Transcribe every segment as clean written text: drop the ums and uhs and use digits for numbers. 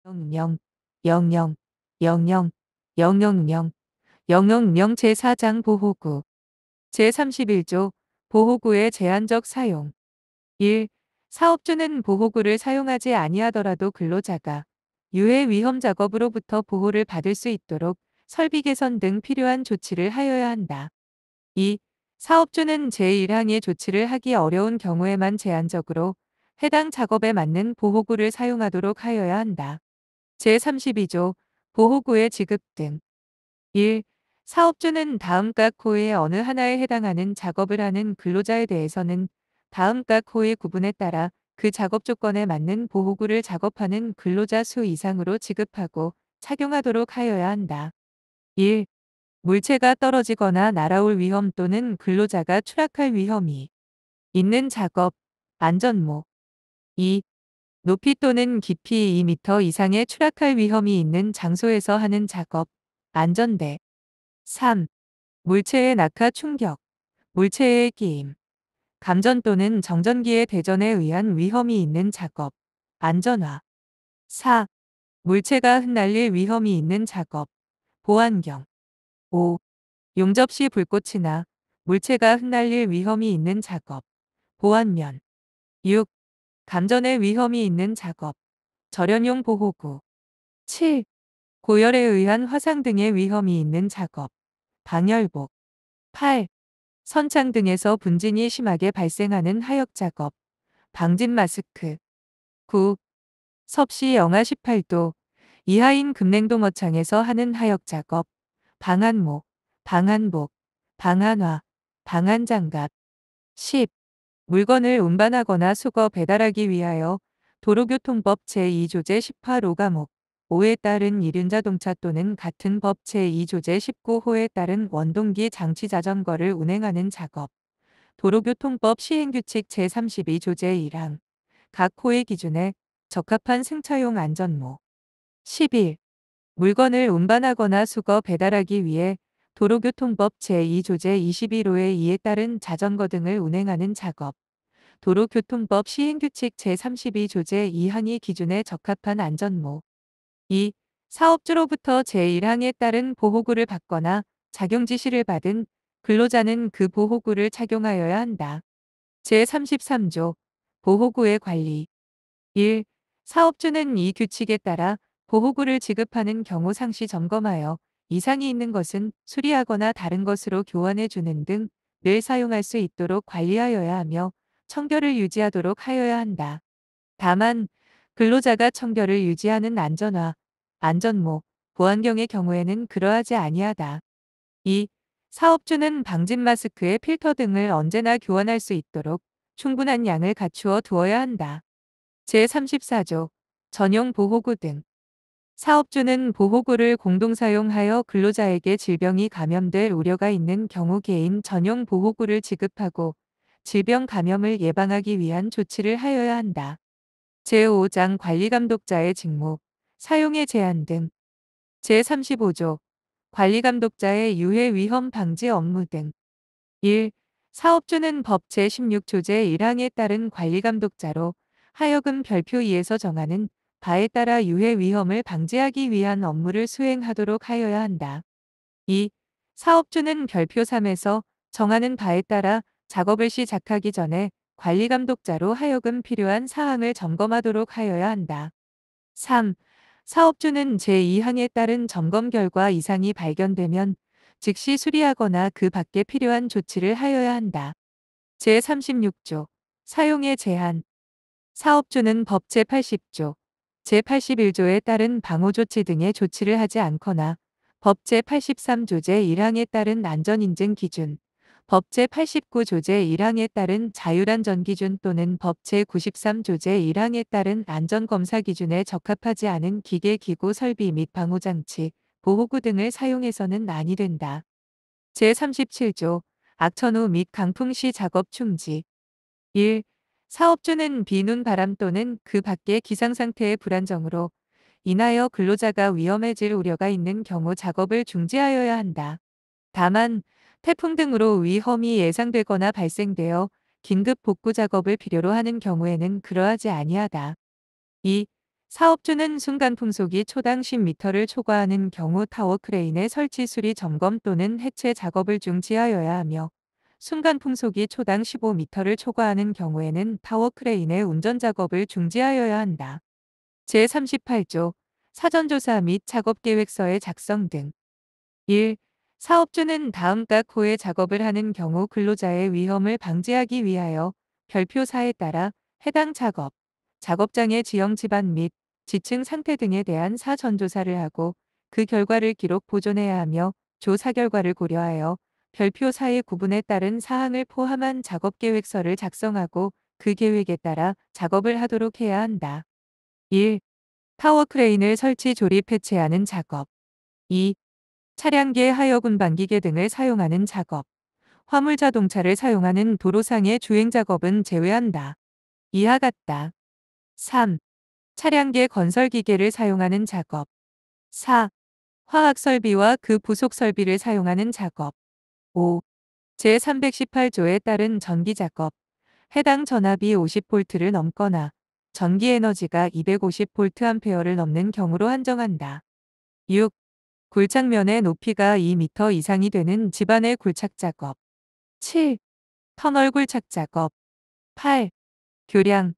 영영, 영영, 영영, 영영령, 영영령 제4장 보호구. 제31조 보호구의 제한적 사용. 1. 사업주는 보호구를 사용하지 아니하더라도 근로자가 유해 위험 작업으로부터 보호를 받을 수 있도록 설비 개선 등 필요한 조치를 하여야 한다. 2. 사업주는 제1항의 조치를 하기 어려운 경우에만 제한적으로 해당 작업에 맞는 보호구를 사용하도록 하여야 한다. 제32조 보호구의 지급 등. 1. 사업주는 다음 각 호의 어느 하나에 해당하는 작업을 하는 근로자에 대해서는 다음 각 호의 구분에 따라 그 작업 조건에 맞는 보호구를 작업하는 근로자 수 이상으로 지급하고 착용하도록 하여야 한다. 1. 물체가 떨어지거나 날아올 위험 또는 근로자가 추락할 위험이 있는 작업, 안전모. 2. 높이 또는 깊이 2m 이상의 추락할 위험이 있는 장소에서 하는 작업, 안전대. 3. 물체의 낙하 충격, 물체의 끼임, 감전 또는 정전기의 대전에 의한 위험이 있는 작업, 안전화. 4. 물체가 흩날릴 위험이 있는 작업, 보안경. 5. 용접 시 불꽃이나 물체가 흩날릴 위험이 있는 작업, 보안면. 6. 감전의 위험이 있는 작업, 절연용 보호구. 7. 고열에 의한 화상 등의 위험이 있는 작업, 방열복. 8. 선창 등에서 분진이 심하게 발생하는 하역 작업, 방진 마스크. 9. 섭씨 영하 18도 이하인 급냉동 어창에서 하는 하역 작업, 방한모, 방한복, 방한화, 방한장갑. 10. 물건을 운반하거나 수거 배달하기 위하여 도로교통법 제2조제 18호 과목 5에 따른 이륜자동차 또는 같은 법 제2조제 19호에 따른 원동기 장치 자전거를 운행하는 작업. 도로교통법 시행규칙 제32조제 1항. 각 호의 기준에 적합한 승차용 안전모. 11. 물건을 운반하거나 수거 배달하기 위해 도로교통법 제2조제 21호의 2에 따른 자전거 등을 운행하는 작업. 도로교통법 시행규칙 제32조제 2항의 기준에 적합한 안전모. 2. 사업주로부터 제1항에 따른 보호구를 받거나 착용 지시를 받은 근로자는 그 보호구를 착용하여야 한다. 제33조 보호구의 관리. 1. 사업주는 이 규칙에 따라 보호구를 지급하는 경우 상시 점검하여 이상이 있는 것은 수리하거나 다른 것으로 교환해 주는 등 늘 사용할 수 있도록 관리하여야 하며 청결을 유지하도록 하여야 한다. 다만 근로자가 청결을 유지하는 안전화, 안전모, 보안경의 경우에는 그러하지 아니하다. 2. 사업주는 방진 마스크의 필터 등을 언제나 교환할 수 있도록 충분한 양을 갖추어 두어야 한다. 제34조 전용 보호구 등. 사업주는 보호구를 공동 사용하여 근로자에게 질병이 감염될 우려가 있는 경우 개인 전용 보호구를 지급하고 질병 감염을 예방하기 위한 조치를 하여야 한다. 제5장 관리감독자의 직무, 사용의 제한 등. 제35조 관리감독자의 유해 위험 방지 업무 등. 1. 사업주는 법 제16조제 1항에 따른 관리감독자로 하여금 별표 2에서 정하는 바에 따라 유해 위험을 방지하기 위한 업무를 수행하도록 하여야 한다. 2. 사업주는 별표 3에서 정하는 바에 따라 작업을 시작하기 전에 관리감독자로 하여금 필요한 사항을 점검하도록 하여야 한다. 3. 사업주는 제2항에 따른 점검 결과 이상이 발견되면 즉시 수리하거나 그 밖에 필요한 조치를 하여야 한다. 제36조 사용의 제한. 사업주는 법 제80조, 제81조에 따른 방호조치 등의 조치를 하지 않거나 법 제83조 제1항에 따른 안전인증 기준, 법 제89조 제1항에 따른 자율안전 기준 또는 법 제93조 제1항에 따른 안전검사 기준에 적합하지 않은 기계 기구 설비 및 방호장치, 보호구 등을 사용해서는 아니 된다. 제37조 악천후 및 강풍 시 작업 중지. 1. 사업주는 비눈 바람 또는 그 밖의 기상상태의 불안정으로 인하여 근로자가 위험해질 우려가 있는 경우 작업을 중지하여야 한다. 다만 태풍 등으로 위험이 예상되거나 발생되어 긴급 복구 작업을 필요로 하는 경우에는 그러하지 아니하다. 2. 사업주는 순간 풍속이 초당 10m를 초과하는 경우 타워 크레인의 설치 수리 점검 또는 해체 작업을 중지하여야 하며 순간 풍속이 초당 15m를 초과하는 경우에는 타워 크레인의 운전 작업을 중지하여야 한다. 제38조 사전조사 및 작업계획서의 작성 등 1. 사업주는 다음과 호의 작업을 하는 경우 근로자의 위험을 방지하기 위하여 별표사에 따라 해당 작업, 작업장의 지형 지반 및 지층 상태 등에 대한 사전조사를 하고 그 결과를 기록 보존해야 하며 조사 결과를 고려하여 별표사의 구분에 따른 사항을 포함한 작업계획서를 작성하고 그 계획에 따라 작업을 하도록 해야 한다. 1. 타워 크레인을 설치 조립 해체하는 작업. 2. 차량계 하역 운반기계 등을 사용하는 작업. 화물 자동차를 사용하는 도로상의 주행 작업은 제외한다. 이하 같다. 3. 차량계 건설 기계를 사용하는 작업. 4. 화학 설비와 그 부속 설비를 사용하는 작업. 5. 제318조에 따른 전기 작업. 해당 전압이 50V를 넘거나 전기 에너지가 250VA를 넘는 경우로 한정한다. 6. 굴착면의 높이가 2m 이상이 되는 집안의 굴착 작업. 7. 터널 굴착 작업. 8. 교량.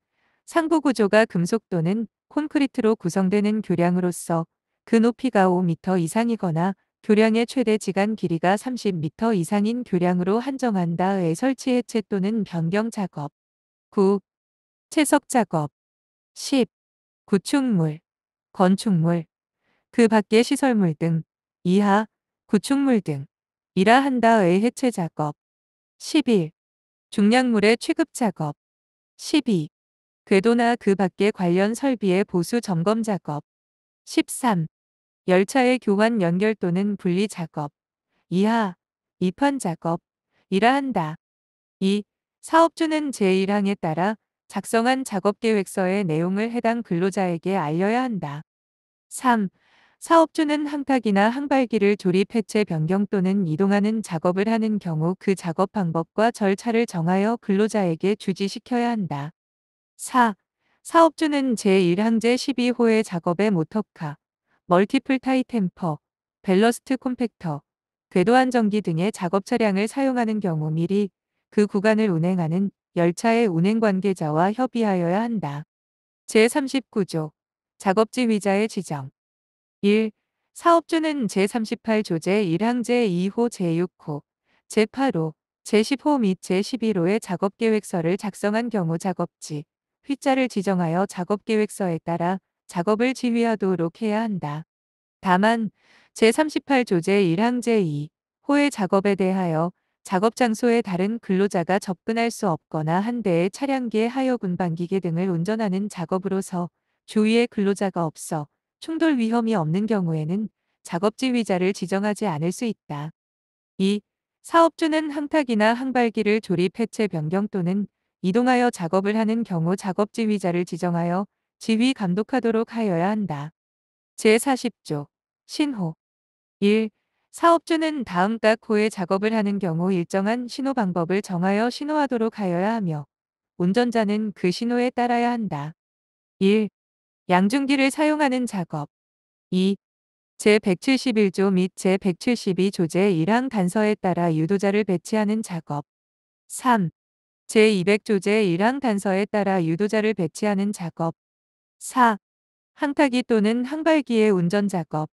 상부 구조가 금속 또는 콘크리트로 구성되는 교량으로서 그 높이가 5m 이상이거나 교량의 최대 지간 길이가 30m 이상인 교량으로 한정한다의 설치 해체 또는 변경 작업. 9. 채석 작업. 10. 구축물, 건축물, 그 밖의 시설물 등 이하, 구축물 등 이라 한다의 해체 작업. 11. 중량물의 취급 작업. 12. 궤도나 그 밖의 관련 설비의 보수 점검 작업. 13. 열차의 교환 연결 또는 분리 작업. 이하, 이판 작업. 이라 한다. 2. 사업주는 제1항에 따라 작성한 작업계획서의 내용을 해당 근로자에게 알려야 한다. 3. 사업주는 항탁이나 항발기를 조립 해체 변경 또는 이동하는 작업을 하는 경우 그 작업 방법과 절차를 정하여 근로자에게 주지시켜야 한다. 4. 사업주는 제1항제 12호의 작업의 모터카, 멀티플 타이 템퍼, 밸러스트 콤팩터, 궤도 안정기 등의 작업 차량을 사용하는 경우 미리 그 구간을 운행하는 열차의 운행 관계자와 협의하여야 한다. 제39조 작업지 위자의 지정. 1. 사업주는 제38조 제1항 제2호 제6호, 제8호, 제10호 및 제11호의 작업계획서를 작성한 경우 작업지, 휘자를 지정하여 작업계획서에 따라 작업을 지휘하도록 해야 한다. 다만 제38조 제1항 제2호의 작업에 대하여 작업 장소에 다른 근로자가 접근할 수 없거나 한 대의 차량기의 하역 운반기계 등을 운전하는 작업으로서 주위에 근로자가 없어 충돌 위험이 없는 경우에는 작업지휘자를 지정하지 않을 수 있다. 2. 사업주는 항탁이나 항발기를 조립 해체 변경 또는 이동하여 작업을 하는 경우 작업지휘자를 지정하여 지휘 감독하도록 하여야 한다. 제40조 신호. 1. 사업주는 다음과 호의 작업을 하는 경우 일정한 신호 방법을 정하여 신호하도록 하여야 하며 운전자는 그 신호에 따라야 한다. 1. 양중기를 사용하는 작업. 2. 제171조 및 제172조 제1항 단서에 따라 유도자를 배치하는 작업. 3. 제200조 제1항 단서에 따라 유도자를 배치하는 작업. 4. 항타기 또는 항발기의 운전 작업.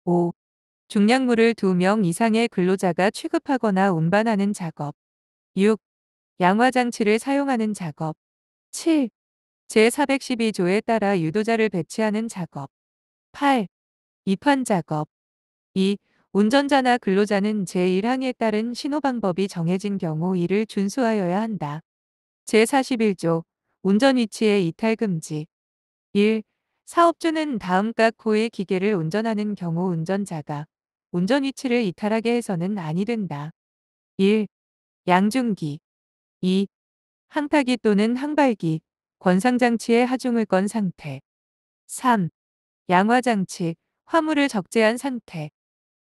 5. 중량물을 2명 이상의 근로자가 취급하거나 운반하는 작업. 6. 양화장치를 사용하는 작업. 7. 제412조에 따라 유도자를 배치하는 작업. 8. 이판 작업. 2. 운전자나 근로자는 제1항에 따른 신호 방법이 정해진 경우 이를 준수하여야 한다. 제41조 운전 위치의 이탈 금지. 1. 사업주는 다음과 호의 기계를 운전하는 경우 운전자가 운전 위치를 이탈하게 해서는 아니 된다. 1. 양중기. 2. 항타기 또는 항발기, 권상장치의 하중을 건 상태. 3. 양화장치, 화물을 적재한 상태.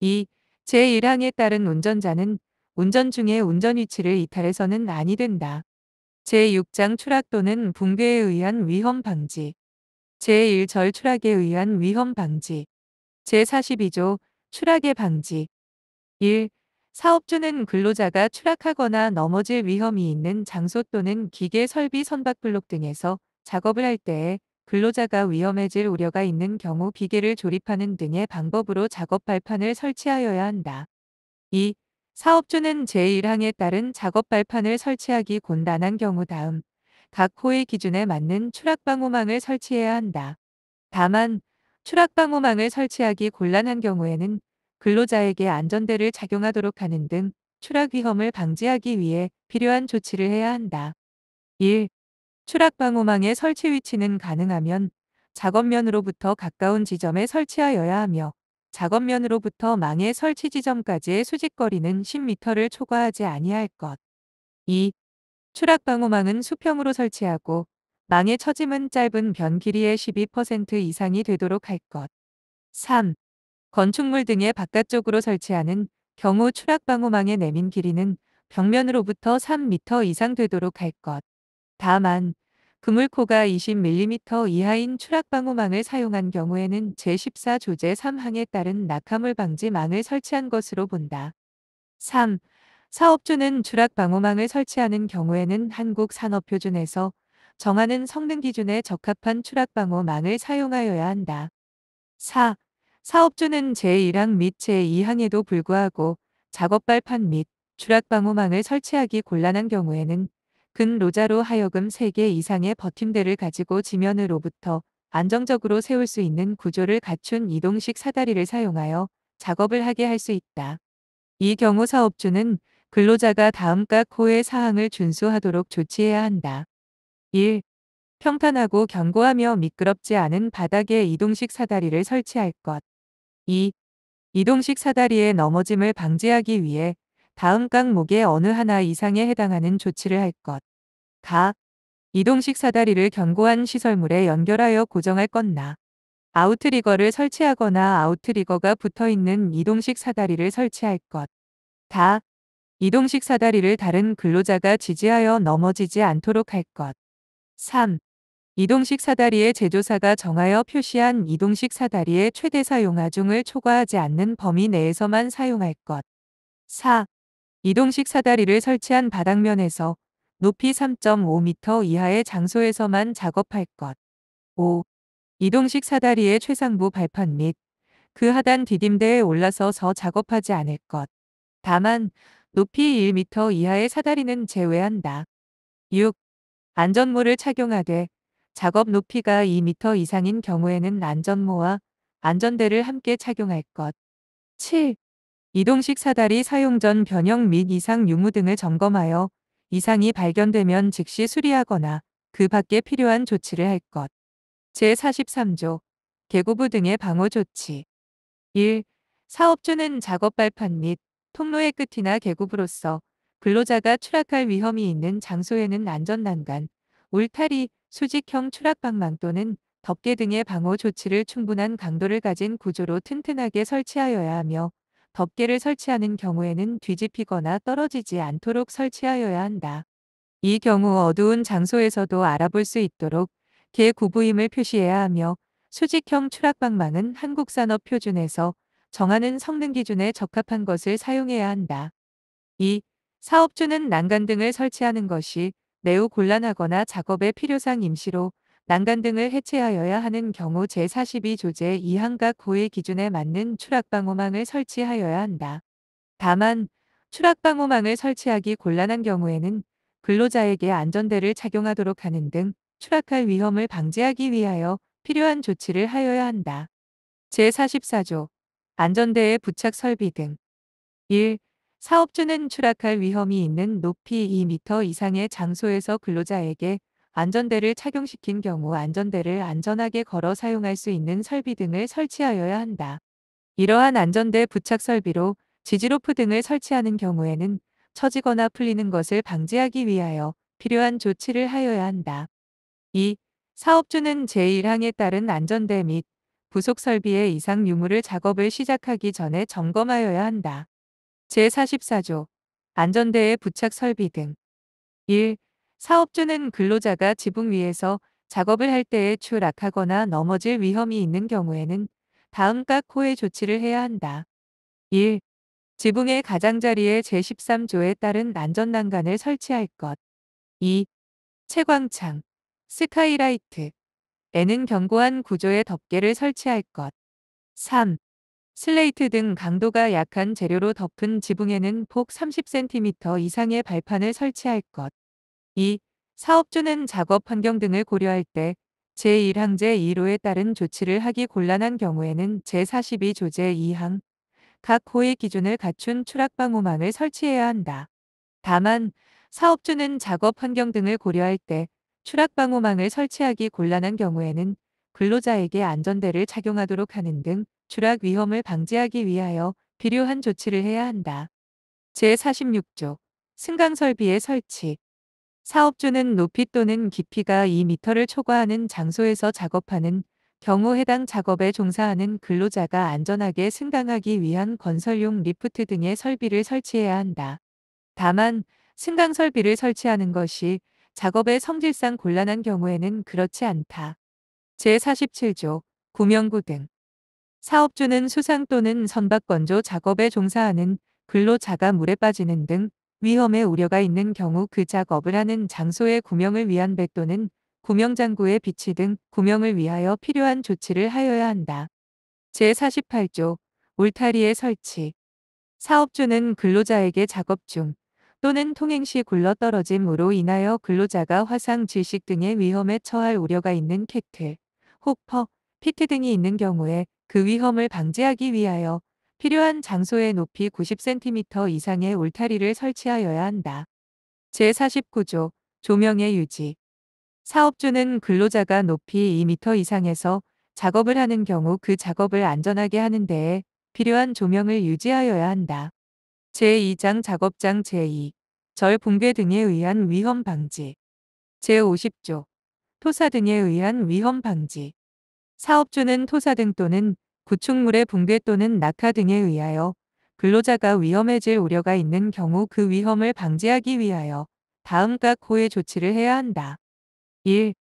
2. 제1항에 따른 운전자는 운전 중에 운전 위치를 이탈해서는 아니 된다. 제6장 추락 또는 붕괴에 의한 위험 방지. 제1 절 추락에 의한 위험 방지. 제42조 추락의 방지. 1. 사업주는 근로자가 추락하거나 넘어질 위험이 있는 장소 또는 기계 설비 선박 블록 등에서 작업을 할 때에 근로자가 위험해질 우려가 있는 경우 비계를 조립하는 등의 방법으로 작업 발판을 설치하여야 한다. 2. 사업주는 제1항에 따른 작업 발판을 설치하기 곤란한 경우 다음 각 호의 기준에 맞는 추락방호망을 설치해야 한다. 다만 추락방호망을 설치하기 곤란한 경우에는 근로자에게 안전대를 착용하도록 하는 등 추락 위험을 방지하기 위해 필요한 조치를 해야 한다. 1. 추락방호망의 설치 위치는 가능하면 작업면으로부터 가까운 지점에 설치하여야 하며 작업면으로부터 망의 설치 지점까지의 수직거리는 10m를 초과하지 아니할 것. 2. 추락방호망은 수평으로 설치하고 망의 처짐은 짧은 변 길이의 12% 이상이 되도록 할 것. 3. 건축물 등의 바깥쪽으로 설치하는 경우 추락방호망의 내민 길이는 벽면으로부터 3m 이상 되도록 할 것. 다만 그물코가 20mm 이하인 추락방호망을 사용한 경우에는 제14조 제3항에 따른 낙하물 방지망을 설치한 것으로 본다. 3. 사업주는 추락방호망을 설치하는 경우에는 한국산업표준에서 정하는 성능 기준에 적합한 추락방호망을 사용하여야 한다. 4. 사업주는 제1항 및 제2항에도 불구하고 작업발판 및 추락방호망을 설치하기 곤란한 경우에는 근로자로 하여금 3개 이상의 버팀대를 가지고 지면으로부터 안정적으로 세울 수 있는 구조를 갖춘 이동식 사다리를 사용하여 작업을 하게 할 수 있다. 이 경우 사업주는 근로자가 다음 각 호의 사항을 준수하도록 조치해야 한다. 1. 평탄하고 견고하며 미끄럽지 않은 바닥에 이동식 사다리를 설치할 것. 2. 이동식 사다리의 넘어짐을 방지하기 위해 다음 각목의 어느 하나 이상에 해당하는 조치를 할 것. 가. 이동식 사다리를 견고한 시설물에 연결하여 고정할 것나. 아웃리거를 설치하거나 아웃리거가 붙어있는 이동식 사다리를 설치할 것. 다. 이동식 사다리를 다른 근로자가 지지하여 넘어지지 않도록 할 것. 3. 이동식 사다리의 제조사가 정하여 표시한 이동식 사다리의 최대 사용 하중을 초과하지 않는 범위 내에서만 사용할 것. 4. 이동식 사다리를 설치한 바닥면에서 높이 3.5m 이하의 장소에서만 작업할 것. 5. 이동식 사다리의 최상부 발판 및 그 하단 디딤대에 올라서서 작업하지 않을 것. 다만 높이 1m 이하의 사다리는 제외한다. 6. 안전모를 착용하되 작업 높이가 2m 이상인 경우에는 안전모와 안전대를 함께 착용할 것. 7. 이동식 사다리 사용 전 변형 및 이상 유무 등을 점검하여 이상이 발견되면 즉시 수리하거나 그 밖에 필요한 조치를 할 것. 제43조 개고부 등의 방호 조치. 1. 사업주는 작업 발판 및 통로의 끝이나 계급으로서 근로자가 추락할 위험이 있는 장소에는 안전난간, 울타리, 수직형 추락방망 또는 덮개 등의 방호 조치를 충분한 강도를 가진 구조로 튼튼하게 설치하여야 하며 덮개를 설치하는 경우에는 뒤집히거나 떨어지지 않도록 설치하여야 한다. 이 경우 어두운 장소에서도 알아볼 수 있도록 개구부임을 표시해야 하며 수직형 추락방망은 한국산업표준에서 정하는 성능 기준에 적합한 것을 사용해야 한다. 2. 사업주는 난간 등을 설치하는 것이 매우 곤란하거나 작업의 필요상 임시로 난간 등을 해체하여야 하는 경우 제42조제 2항각 호의 기준에 맞는 추락방호망을 설치하여야 한다. 다만 추락방호망을 설치하기 곤란한 경우에는 근로자에게 안전대를 착용하도록 하는 등 추락할 위험을 방지하기 위하여 필요한 조치를 하여야 한다. 제44조 안전대의 부착 설비 등 1. 사업주는 추락할 위험이 있는 높이 2m 이상의 장소에서 근로자에게 안전대를 착용시킨 경우 안전대를 안전하게 걸어 사용할 수 있는 설비 등을 설치하여야 한다. 이러한 안전대 부착 설비로 지지로프 등을 설치하는 경우에는 처지거나 풀리는 것을 방지하기 위하여 필요한 조치를 하여야 한다. 2. 사업주는 제1항에 따른 안전대 및 부속 설비의 이상 유무를 작업을 시작하기 전에 점검하여야 한다. 제44조 안전대의 부착 설비 등 1. 사업주는 근로자가 지붕 위에서 작업을 할 때에 추락하거나 넘어질 위험이 있는 경우에는 다음각 호의 조치를 해야 한다. 1. 지붕의 가장자리에 제13조에 따른 안전난간을 설치할 것. 2. 채광창, 스카이라이트, 에는 견고한 구조의 덮개를 설치할 것. 3. 슬레이트 등 강도가 약한 재료로 덮은 지붕에는 폭 30cm 이상의 발판을 설치할 것. 2. 사업주는 작업 환경 등을 고려할 때 제1항 제2호에 따른 조치를 하기 곤란한 경우에는 제42조 제2항 각 호의 기준을 갖춘 추락방호망을 설치해야 한다. 다만 사업주는 작업 환경 등을 고려할 때 추락방호망을 설치하기 곤란한 경우에는 근로자에게 안전대를 착용하도록 하는 등 추락 위험을 방지하기 위하여 필요한 조치를 해야 한다. 제46조 승강설비의 설치. 사업주는 높이 또는 깊이가 2m를 초과하는 장소에서 작업하는 경우 해당 작업에 종사하는 근로자가 안전하게 승강하기 위한 건설용 리프트 등의 설비를 설치해야 한다. 다만 승강 설비를 설치하는 것이 작업의 성질상 곤란한 경우에는 그렇지 않다. 제47조 구명구 등. 사업주는 수상 또는 선박 건조 작업에 종사하는 근로자가 물에 빠지는 등 위험의 우려가 있는 경우 그 작업을 하는 장소의 구명을 위한 배 또는 구명장구의 비치 등 구명을 위하여 필요한 조치를 하여야 한다. 제48조 울타리의 설치. 사업주는 근로자에게 작업 중 또는 통행 시 굴러떨어짐으로 인하여 근로자가 화상, 질식 등의 위험에 처할 우려가 있는 캐틀, 호퍼, 피트 등이 있는 경우에 그 위험을 방지하기 위하여 필요한 장소에 높이 90cm 이상의 울타리를 설치하여야 한다. 제49조 조명의 유지. 사업주는 근로자가 높이 2m 이상에서 작업을 하는 경우 그 작업을 안전하게 하는 데에 필요한 조명을 유지하여야 한다. 제2장 작업장 제2 절 붕괴 등에 의한 위험 방지. 제50조 토사 등에 의한 위험 방지. 사업주는 토사 등 또는 구축물의 붕괴 또는 낙하 등에 의하여 근로자가 위험해질 우려가 있는 경우 그 위험을 방지하기 위하여 다음각 호의 조치를 해야 한다. 1.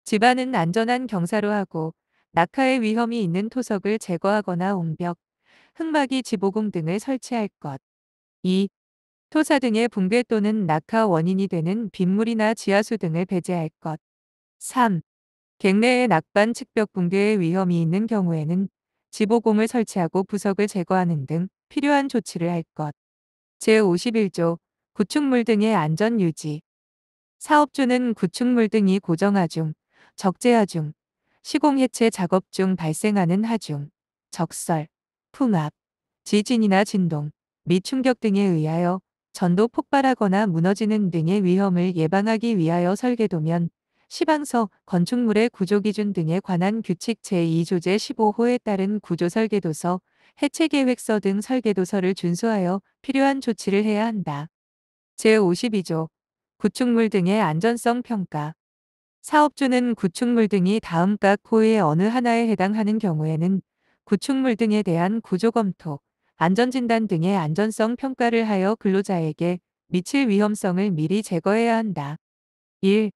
집안은 안전한 경사로 하고 낙하의 위험이 있는 토석을 제거하거나 옹벽, 흙막이 지보공 등을 설치할 것. 2. 토사 등의 붕괴 또는 낙하 원인이 되는 빗물이나 지하수 등을 배제할 것. 3. 객내의 낙반 측벽 붕괴의 위험이 있는 경우에는 지보공을 설치하고 부석을 제거하는 등 필요한 조치를 할 것. 제51조 구축물 등의 안전 유지. 사업주는 구축물 등이 고정하중, 적재하중, 시공해체 작업 중 발생하는 하중, 적설, 풍압, 지진이나 진동, 및 충격 등에 의하여 전도 폭발하거나 무너지는 등의 위험을 예방하기 위하여 설계도면, 시방서, 건축물의 구조기준 등에 관한 규칙 제2조 제15호에 따른 구조설계도서, 해체계획서 등 설계도서를 준수하여 필요한 조치를 해야 한다. 제52조 구축물 등의 안전성 평가. 사업주는 구축물 등이 다음각 호의 어느 하나에 해당하는 경우에는 구축물 등에 대한 구조검토, 안전진단 등의 안전성 평가를 하여 근로자에게 미칠 위험성을 미리 제거해야 한다. 1.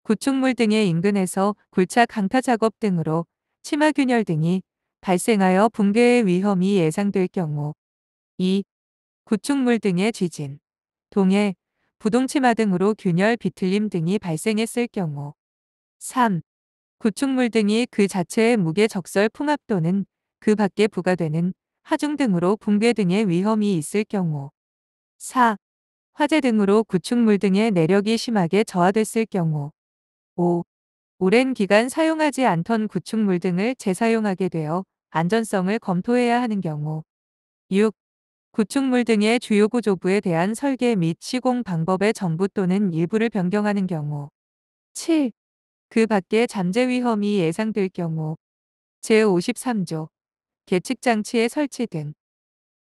구축물 등의 인근에서 굴착 강타 작업 등으로 치마균열 등이 발생하여 붕괴의 위험이 예상될 경우. 2. 구축물 등의 지진, 동해, 부동치마 등으로 균열 비틀림 등이 발생했을 경우. 3. 구축물 등이 그 자체의 무게 적설 풍압 또는 그 밖에 부과되는 하중 등으로 붕괴 등의 위험이 있을 경우. 4. 화재 등으로 구축물 등의 내력이 심하게 저하됐을 경우. 5. 오랜 기간 사용하지 않던 구축물 등을 재사용하게 되어 안전성을 검토해야 하는 경우. 6. 구축물 등의 주요 구조부에 대한 설계 및 시공 방법의 전부 또는 일부를 변경하는 경우. 7. 그 밖에 잠재 위험이 예상될 경우. 제53조 계측장치의 설치 등.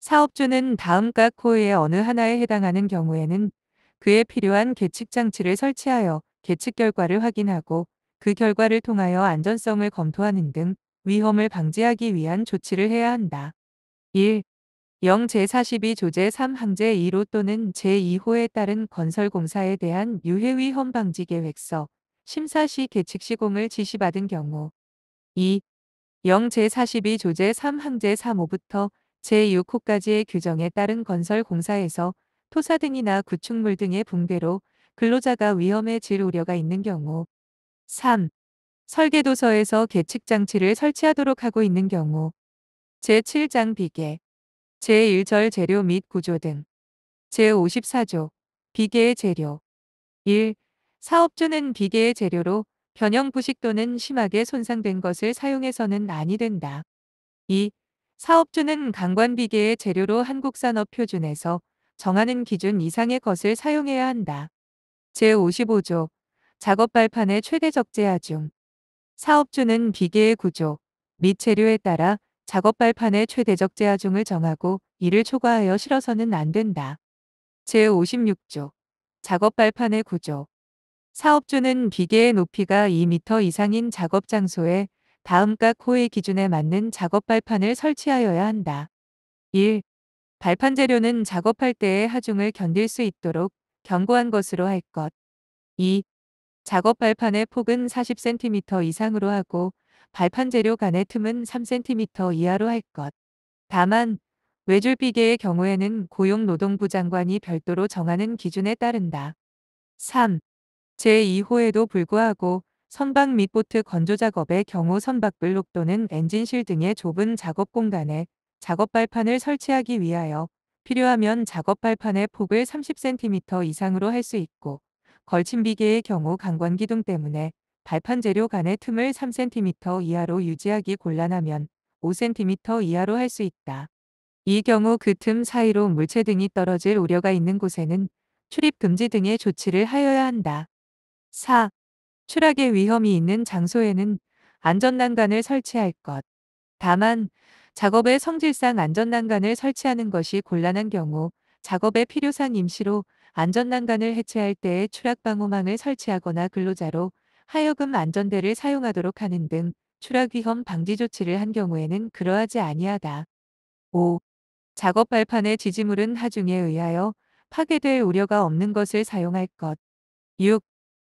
사업주는 다음각 호의 어느 하나에 해당하는 경우에는 그에 필요한 계측장치를 설치하여 계측 결과를 확인하고 그 결과를 통하여 안전성을 검토하는 등 위험을 방지하기 위한 조치를 해야 한다. 1. 영 제42조 제3항 제1호 또는 제2호에 따른 건설공사에 대한 유해위험 방지 계획서, 심사 시 계측 시공을 지시받은 경우. 2. 0 제42 조제 3 항제 3호부터 제6호까지의 규정에 따른 건설 공사에서 토사 등이나 구축물 등의 붕괴로 근로자가 위험해질 우려가 있는 경우. 3. 설계도서에서 계측 장치를 설치하도록 하고 있는 경우. 제7장 비계, 제1절 재료 및 구조 등. 제54조 비계의 재료. 1. 사업주는 비계의 재료로 변형 부식 또는 심하게 손상된 것을 사용해서는 아니 된다. 2. 사업주는 강관 비계의 재료로 한국산업표준에서 정하는 기준 이상의 것을 사용해야 한다. 제55조 작업 발판의 최대 적재 하중. 사업주는 비계의 구조 및 재료에 따라 작업 발판의 최대 적재 하중을 정하고 이를 초과하여 실어서는 안 된다. 제56조 작업 발판의 구조. 사업주는 비계의 높이가 2m 이상인 작업 장소에 다음각 호의 기준에 맞는 작업 발판을 설치하여야 한다. 1. 발판 재료는 작업할 때의 하중을 견딜 수 있도록 견고한 것으로 할 것. 2. 작업 발판의 폭은 40cm 이상으로 하고 발판 재료 간의 틈은 3cm 이하로 할 것. 다만 외줄 비계의 경우에는 고용노동부 장관이 별도로 정하는 기준에 따른다. 3. 제2호에도 불구하고 선박 및 보트 건조 작업의 경우 선박블록 또는 엔진실 등의 좁은 작업 공간에 작업 발판을 설치하기 위하여 필요하면 작업 발판의 폭을 30cm 이상으로 할 수 있고 걸침 비계의 경우 강관 기둥 때문에 발판 재료 간의 틈을 3cm 이하로 유지하기 곤란하면 5cm 이하로 할 수 있다. 이 경우 그 틈 사이로 물체 등이 떨어질 우려가 있는 곳에는 출입 금지 등의 조치를 하여야 한다. 4. 추락의 위험이 있는 장소에는 안전난간을 설치할 것. 다만 작업의 성질상 안전난간을 설치하는 것이 곤란한 경우 작업의 필요상 임시로 안전난간을 해체할 때에 추락방호망을 설치하거나 근로자로 하여금 안전대를 사용하도록 하는 등 추락 위험 방지 조치를 한 경우에는 그러하지 아니하다. 5. 작업 발판의 지지물은 하중에 의하여 파괴될 우려가 없는 것을 사용할 것. 6.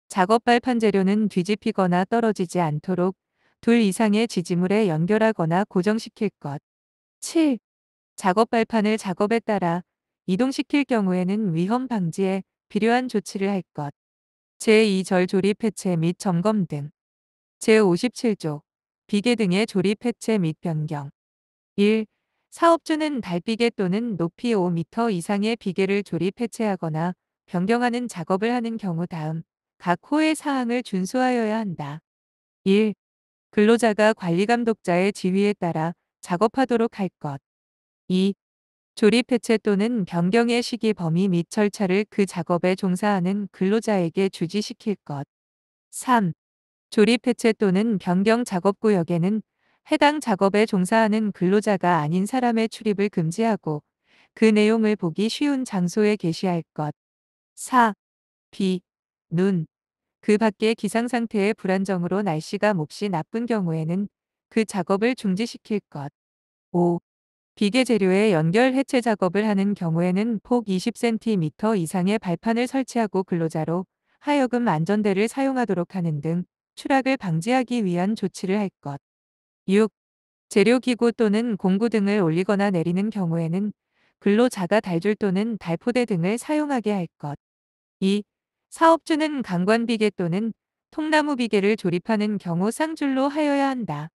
작업 발판 재료는 뒤집히거나 떨어지지 않도록 둘 이상의 지지물에 연결하거나 고정시킬 것. 7. 작업 발판을 작업에 따라 이동시킬 경우에는 위험 방지에 필요한 조치를 할 것. 제2절 조립 해체 및 점검 등. 제57조 비계 등의 조립 해체 및 변경. 1. 사업주는 달비계 또는 높이 5m 이상의 비계를 조립 해체하거나 변경하는 작업을 하는 경우 다음 각 호의 사항을 준수하여야 한다. 1. 근로자가 관리감독자의 지휘에 따라 작업하도록 할 것. 2. 조립 해체 또는 변경의 시기 범위 및 절차를 그 작업에 종사하는 근로자에게 주지시킬 것. 3. 조립 해체 또는 변경 작업 구역에는 해당 작업에 종사하는 근로자가 아닌 사람의 출입을 금지하고 그 내용을 보기 쉬운 장소에 게시할 것. 4. 비, 눈, 그 밖의 기상 상태의 불안정으로 날씨가 몹시 나쁜 경우에는 그 작업을 중지시킬 것. 5. 비계 재료의 연결 해체 작업을 하는 경우에는 폭 20cm 이상의 발판을 설치하고 근로자로 하여금 안전대를 사용하도록 하는 등 추락을 방지하기 위한 조치를 할 것. 6. 재료기구 또는 공구 등을 올리거나 내리는 경우에는 근로자가 달줄 또는 달포대 등을 사용하게 할 것. 2. 사업주는 강관비계 또는 통나무비계를 조립하는 경우 쌍줄로 하여야 한다.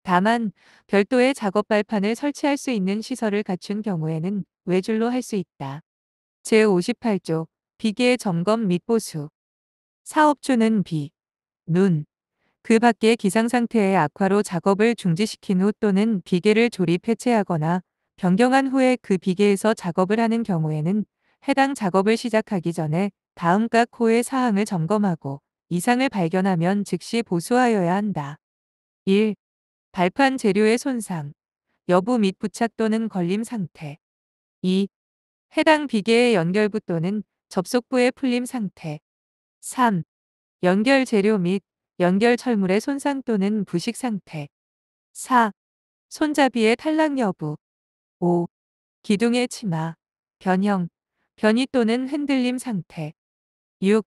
다만 별도의 작업 발판을 설치할 수 있는 시설을 갖춘 경우에는 외줄로 할 수 있다. 제58조 비계 점검 및 보수. 사업주는 비, 눈, 그 밖의 기상 상태의 악화로 작업을 중지시킨 후 또는 비계를 조립 해체하거나 변경한 후에 그 비계에서 작업을 하는 경우에는 해당 작업을 시작하기 전에 다음 각 호의 사항을 점검하고 이상을 발견하면 즉시 보수하여야 한다. 1. 발판 재료의 손상, 여부 및 부착 또는 걸림 상태. 2. 해당 비계의 연결부 또는 접속부의 풀림 상태. 3. 연결 재료 및 연결 철물의 손상 또는 부식 상태. 4. 손잡이의 탈락 여부. 5. 기둥의 치마, 변형, 변이 또는 흔들림 상태. 6.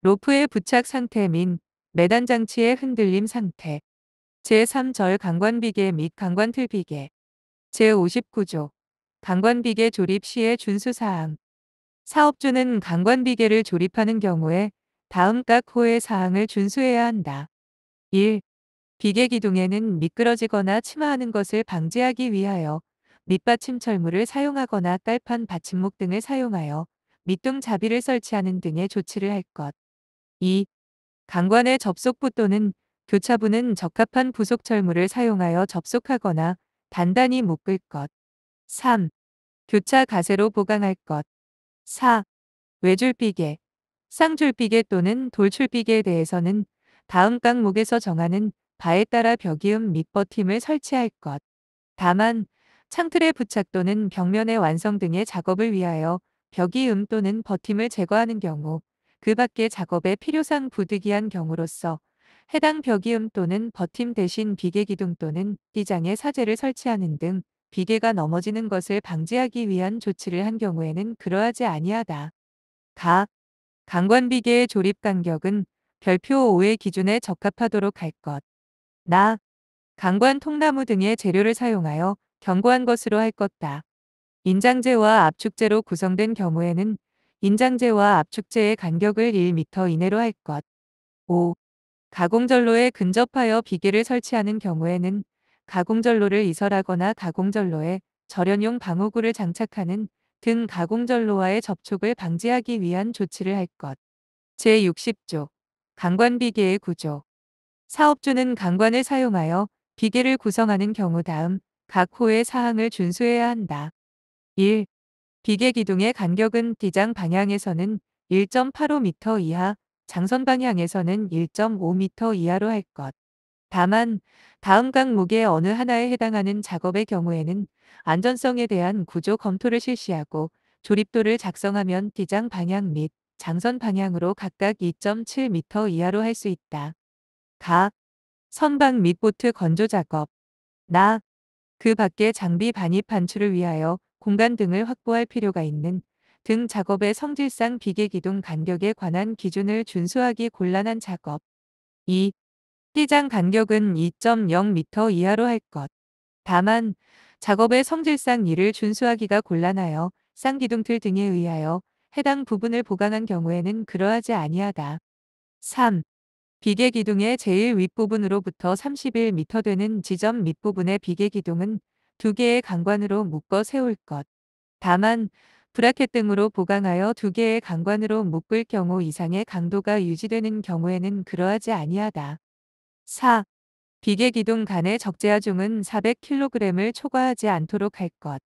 로프의 부착 상태 및 매단 장치의 흔들림 상태. 제3절 강관비계 및 강관틀비계. 제59조 강관비계 조립 시의 준수사항. 사업주는 강관비계를 조립하는 경우에 다음 각 호의 사항을 준수해야 한다. 1. 비계 기둥에는 미끄러지거나 침하하는 것을 방지하기 위하여 밑받침 철물을 사용하거나 깔판 받침목 등을 사용하여 밑둥 자비를 설치하는 등의 조치를 할 것. 2. 강관의 접속부 또는 교차부는 적합한 부속 철물을 사용하여 접속하거나 단단히 묶을 것. 3. 교차 가세로 보강할 것. 4. 외줄비계, 쌍줄비계 또는 돌출비계에 대해서는 다음 항목에서 정하는 바에 따라 벽이음 및 버팀을 설치할 것. 다만 창틀의 부착 또는 벽면의 완성 등의 작업을 위하여 벽이음 또는 버팀을 제거하는 경우 그 밖의 작업에 필요상 부득이한 경우로서 해당 벽이음 또는 버팀 대신 비계 기둥 또는 띠장에 사제를 설치하는 등 비계가 넘어지는 것을 방지하기 위한 조치를 한 경우에는 그러하지 아니하다. 가. 강관비계의 조립 간격은 별표 5의 기준에 적합하도록 할 것. 나. 강관 통나무 등의 재료를 사용하여 견고한 것으로 할 것다. 인장재와 압축재로 구성된 경우에는 인장재와 압축재의 간격을 1m 이내로 할 것. 5. 가공전로에 근접하여 비계를 설치하는 경우에는 가공전로를 이설하거나 가공전로에 절연용 방호구를 장착하는 등 가공전로와의 접촉을 방지하기 위한 조치를 할 것. 제60조 강관비계의 구조. 사업주는 강관을 사용하여 비계를 구성하는 경우 다음 각 호의 사항을 준수해야 한다. 1. 비계 기둥의 간격은 띠장 방향에서는 1.85m 이하, 장선 방향에서는 1.5m 이하로 할 것. 다만 다음 항목의 어느 하나에 해당하는 작업의 경우에는 안전성에 대한 구조 검토를 실시하고 조립도를 작성하면 띠장 방향 및 장선 방향으로 각각 2.7m 이하로 할 수 있다. 가. 선박 및 보트 건조 작업. 나. 그 밖의 장비 반입 반출을 위하여 공간 등을 확보할 필요가 있는 등 작업의 성질상 비계 기둥 간격에 관한 기준을 준수하기 곤란한 작업. 2. 띠장 간격은 2.0m 이하로 할 것. 다만 작업의 성질상 이를 준수하기가 곤란하여 쌍기둥틀 등에 의하여 해당 부분을 보강한 경우에는 그러하지 아니하다. 3. 비계 기둥의 제일 윗부분으로부터 31m 되는 지점 밑부분의 비계 기둥은 두 개의 강관으로 묶어 세울 것. 다만 브라켓 등으로 보강하여 두 개의 강관으로 묶을 경우 이상의 강도가 유지되는 경우에는 그러하지 아니하다. 4. 비계 기둥 간의 적재하중은 400kg을 초과하지 않도록 할 것.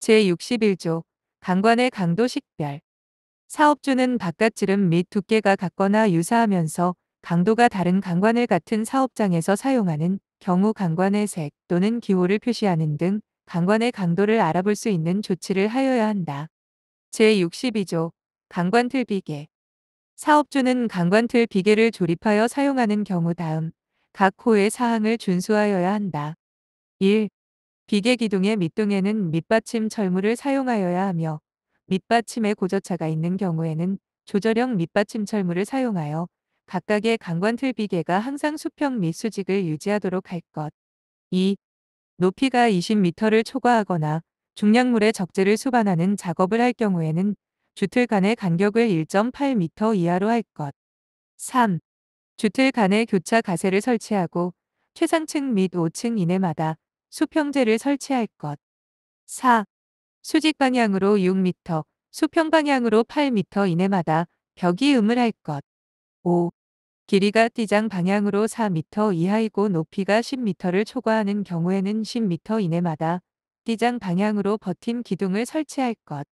제61조 강관의 강도 식별. 사업주는 바깥 지름 및 두께가 같거나 유사하면서 강도가 다른 강관을 같은 사업장에서 사용하는 경우 강관의 색 또는 기호를 표시하는 등 강관의 강도를 알아볼 수 있는 조치를 하여야 한다. 제62조 강관틀 비계. 사업주는 강관틀 비계를 조립하여 사용하는 경우 다음 각 호의 사항을 준수하여야 한다. 1. 비계 기둥의 밑둥에는 밑받침 철물을 사용하여야 하며 밑받침에 고저차가 있는 경우에는 조절형 밑받침 철물을 사용하여 각각의 강관틀 비계가 항상 수평 및 수직을 유지하도록 할 것. 2. 높이가 20m를 초과하거나 중량물의 적재를 수반하는 작업을 할 경우에는 주틀 간의 간격을 1.8m 이하로 할 것. 3. 주틀 간의 교차 가세를 설치하고 최상층 및 5층 이내마다 수평재를 설치할 것. 4. 수직 방향으로 6m, 수평 방향으로 8m 이내마다 벽이음을 할 것. 5. 길이가 띠장 방향으로 4m 이하이고 높이가 10m를 초과하는 경우에는 10m 이내마다 띠장 방향으로 버팀 기둥을 설치할 것.